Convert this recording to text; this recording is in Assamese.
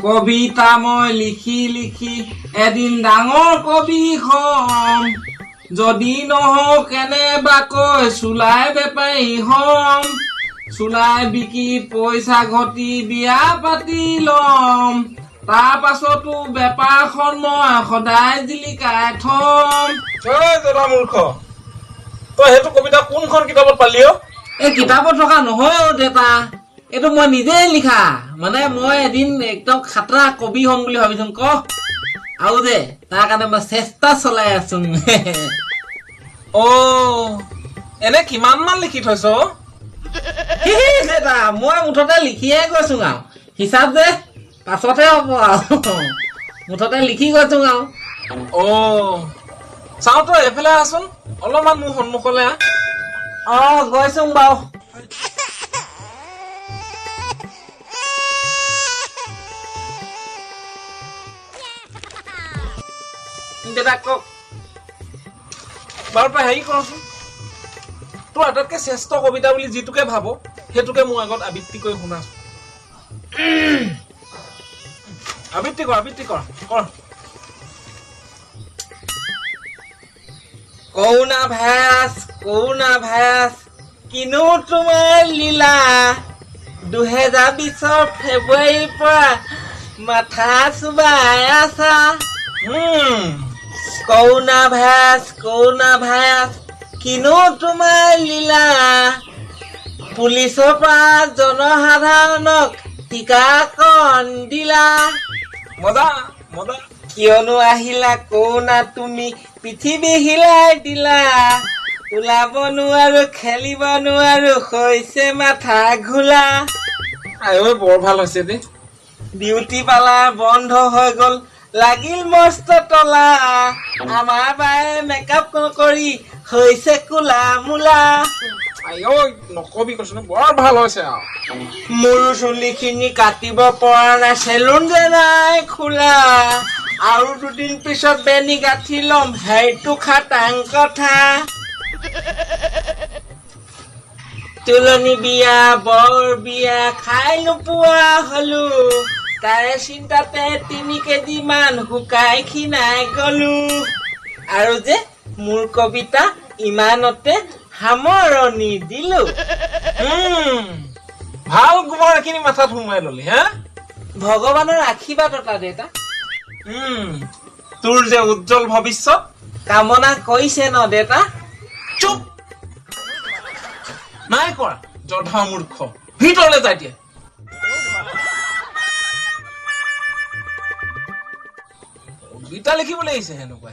কবিতা মই লিখি লিখি এদিন ডাঙৰ কবি হম যদি নহও কেনেবাকৈ চুলাই বেপাৰী হম চুলাই বিকি পইচা ঘটি বিয়া পাতি লম তাৰ পাছতো বেপাৰখন মই সদায় জিলিকাই থম। জনা মূৰ্খ তই সেইটো কবিতা কোনখন কিতাপত পালি অ? এই কিতাপত থকা নহয় অ দেতা, এইটো মই নিজেই লিখা। মানে মই এদিন একদম খাতৰা কবি হম বুলি ভাবিছো ক আৰু যে তাৰ কাৰণে মই চেষ্টা চলাই আছো। অ এনে কিমান মান লিখি থৈছ? দেতা মই মুঠতে লিখিয়ে গৈছো আৰু হিচাপ যে পাছতহে হ'ব আৰু মুঠতে লিখি গৈছো আৰু। অ চাও তই এইফালে আছোন অলপমান মোৰ সন্মুখলৈ গৈছো বাৰু। দেতা কওক বাৰু তই হেৰি কৰচোন তোৰ আটাইতকৈ শ্ৰেষ্ঠ কবিতা বুলি যিটোকে ভাব সেইটোকে মোৰ আগত আবৃত্তি কৰি শুনাচোন। আবৃত্তি কৰ কৰ। কৰোণা ভাইৰাছ কিনো তোমাৰ লীলা 2020 ফেব্ৰুৱাৰীৰ পৰা মাথা চুবাই আছা। কৰোণা ভাইৰাছ কিনো তোমাৰ লীলা পুলিচৰ পৰা জনসাধাৰণক টিকাকৰণ দিলা। মজা কিয়নো আহিলা কৰোণা তুমি পৃথিৱী হিলাই দিলা ওলাব নোৱাৰো খেলিব নোৱাৰো হৈছে মাথা ঘোলা। বৰ ভাল হৈছে দেই। বিউটি পাৰ্লাৰ বন্ধ হৈ গল লাগিল মস্ত তলা আমাৰ বায়ে মেকআপ কৰি হৈছে কোলা মোলা। নকবি কৈছো বৰ ভাল হৈছে আৰু। মোৰ চুলিখিনি কাটিব পৰা নাই চেলুন যে নাই খোলা আৰু দুদিন পিছত বেনি গাঁঠি লম সেইটো খাটাং কথা। তুলনি বিয়া বৰ বিয়া খাই নোপোৱা হলো তাৰে চিন্তাতে 3 কেজি মান শুকাই খিনাই গলো। আৰু যে মোৰ কবিতা ইমানতে সামৰণি দিলো। ভাল গোবৰ এখিনি মাথাত সোমাই ললি হা। ভগৱানৰ আশীৰ্বাদ এটা দেতা। তোৰ যে উজ্জ্বল ভৱিষ্যত কামনা কৰিছে ন দেতা। চুপ নাই কৰা জধা মূৰ্খ ভিতৰলৈ যায় দিয়া। কবিতা লিখিবলৈ আহিছে সেনেকুৱা